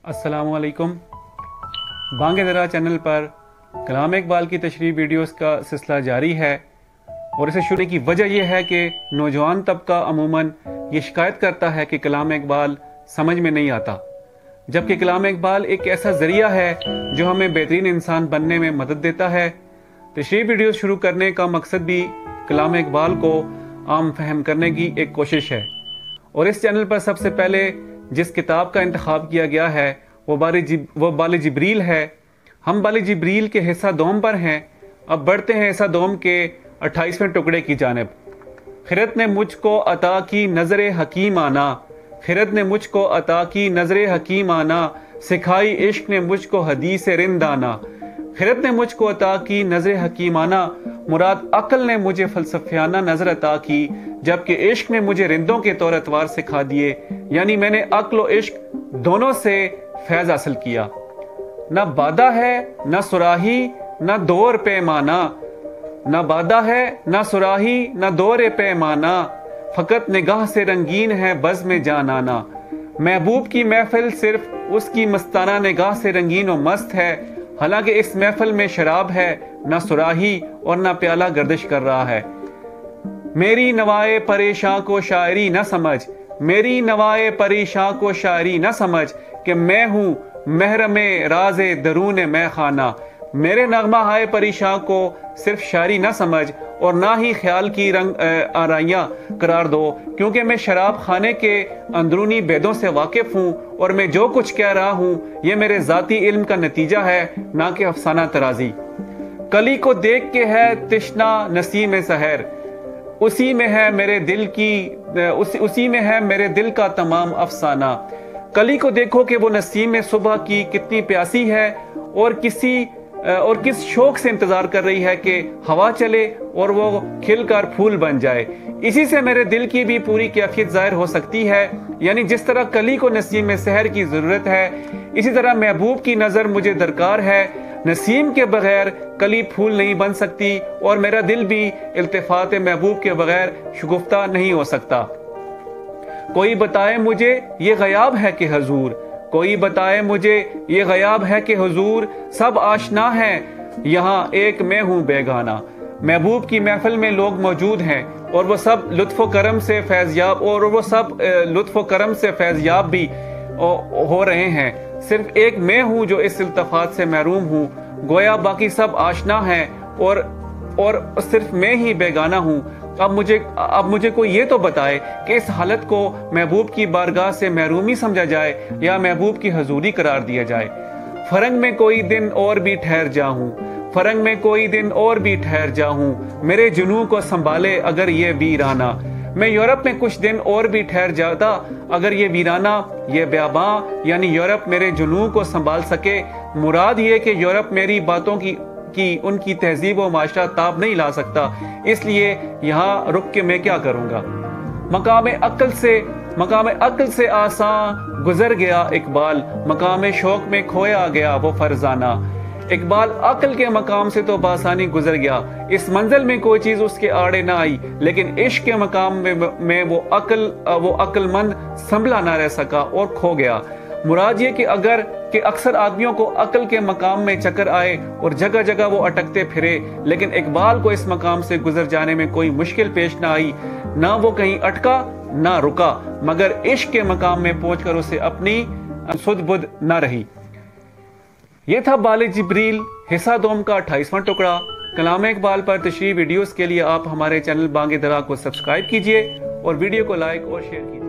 अस्सलामु अलैकुम। बांगे दरा चैनल पर कलाम इकबाल की तशरीह वीडियोस का सिलसिला जारी है और इसे शुरू की वजह यह है कि नौजवान तबका अमूमन ये शिकायत करता है कि कलाम इकबाल समझ में नहीं आता, जबकि कलाम इकबाल एक ऐसा ज़रिया है जो हमें बेहतरीन इंसान बनने में मदद देता है। तशरीह वीडियोस शुरू करने का मकसद भी कलाम इकबाल को आम फहम करने की एक कोशिश है और इस चैनल पर सबसे पहले जिस किताब का इंतखाब किया गया है वो बाले जिब्रील है। हम बाले जिब्रील के हिस्सा दोम पर हैं। अब बढ़ते हैं हिस्सा दोम के 28वें टुकड़े की जानिब। खिरत ने मुझको अता की नज़र हकीम आना, खिरत ने मुझको अता की नज़र हकीम आना, सिखाई इश्क ने मुझको हदीस रिंद आना। खिरत ने मुझको अता की नज़र हकीमाना, मुराद अक्ल ने मुझे फ़लसफ़ियाना नज़र अता की, जबकि इश्क ने मुझे रिंदों के तौर अतवार सिखा दिए। यानी मैंने अक्ल और इश्क दोनों से फैज़ हासिल किया। न बादा है न सुराही न दौर पैमाना, न बादा है न सुराही न दौर पैमाना, फ़कत निगाह से रंगीन है बज़ में जान आना। महबूब की महफिल सिर्फ उसकी मस्ताना निगाह से रंगीन और मस्त है, हालांकि इस महफिल में शराब है न सुराही और न प्याला गर्दिश कर रहा है। मेरी नवाए परेशान को शायरी न समझ, मेरी नवाए परेशान को शायरी न समझ, कि मैं हूँ महरमे राज़े दरून मैं खाना। मेरे नगमा हाय परेशान को सिर्फ शायरी न समझ और ना ही ख्याल की रंग आराइयाँ करार दो, क्योंकि मैं शराब खाने के अंदरूनी बेदों से वाकिफ़ हूँ और मैं जो कुछ कह रहा हूँ ये मेरे ज़ाती इल्म का नतीजा है, ना कि अफसाना तराजी। कली को देख के है तिश्ना नसीम सहर, उसी में है मेरे दिल की उसी में है मेरे दिल का तमाम अफसाना। कली को देखो कि वो नसीम सुबह की कितनी प्यासी है और किस शौक से इंतजार कर रही है कि हवा चले और वो खिलकर फूल बन जाए। इसी से मेरे दिल की भी पूरी कैफियत जाहिर हो सकती है। यानी जिस तरह कली को नसीम सहर की ज़रूरत है, इसी तरह महबूब की नज़र मुझे दरकार है। नसीम के बगैर कली फूल नहीं बन सकती और मेरा दिल भी इल्तिफात महबूब के बगैर शगुफ्ता नहीं हो सकता। कोई बताए मुझे ये गयाब है कि हुजूर, कोई बताए मुझे ये गयाब है कि हुजूर, सब आशना है यहाँ एक मैं हूँ बेगाना। महबूब की महफिल में लोग मौजूद हैं और वो सब लुत्फ़ करम से फैज़याब भी हो रहे हैं। सिर्फ एक मैं हूँ जो इस इल्तिफात से महरूम हूँ, गोया बाकी सब आशना हैं और सिर्फ मैं ही बेगाना हूँ। अब मुझे कोई ये तो बताए कि इस हालत को महबूब की बारगाह से महरूमी समझा जाए या महबूब की हजूरी करार दिया जाए। फरंग में कोई दिन और भी ठहर जाऊं, फरंग में कोई दिन और भी ठहर जाऊं, मेरे जुनून को संभाले अगर ये वीराना। मैं यूरोप में कुछ दिन और भी ठहर जाता अगर ये वीराना, ये ब्याबां यानी यूरोप मेरे जुनून को संभाल सके। मुराद ये कि यूरोप मेरी बातों की उनकी तहजीब व माशरा ताब नहीं ला सकता, इसलिए यहाँ रुक के मैं क्या करूँगा। मकाम अक्ल से आसान गुजर गया इकबाल, मकाम शौक में खोया गया वो फरजाना। इकबाल अक्ल के मकाम से तो बासानी गुजर गया, इस मंजिल में कोई चीज़ उसके आड़े ना आई, लेकिन इश्क के मकाम में वो अक्लमंद संभला ना रह सका और खो गया। मुराद ये कि अक्सर आदमियों को अक्ल के मकाम में चक्कर आए और जगह जगह वो अटकते फिरे, लेकिन इकबाल को इस मकाम से गुजर जाने में कोई मुश्किल पेश ना आई। ना वो कहीं अटका ना रुका, मगर इश्क के मकाम में पहुंचकर उसे अपनी सुध बुध ना रही। ये था बाले जिब्रील हिस्सा दोम का 28वां टुकड़ा। कलाम इकबाल पर तशरीह वीडियोस के लिए आप हमारे चैनल बांगे दरा को सब्सक्राइब कीजिए और वीडियो को लाइक और शेयर कीजिए।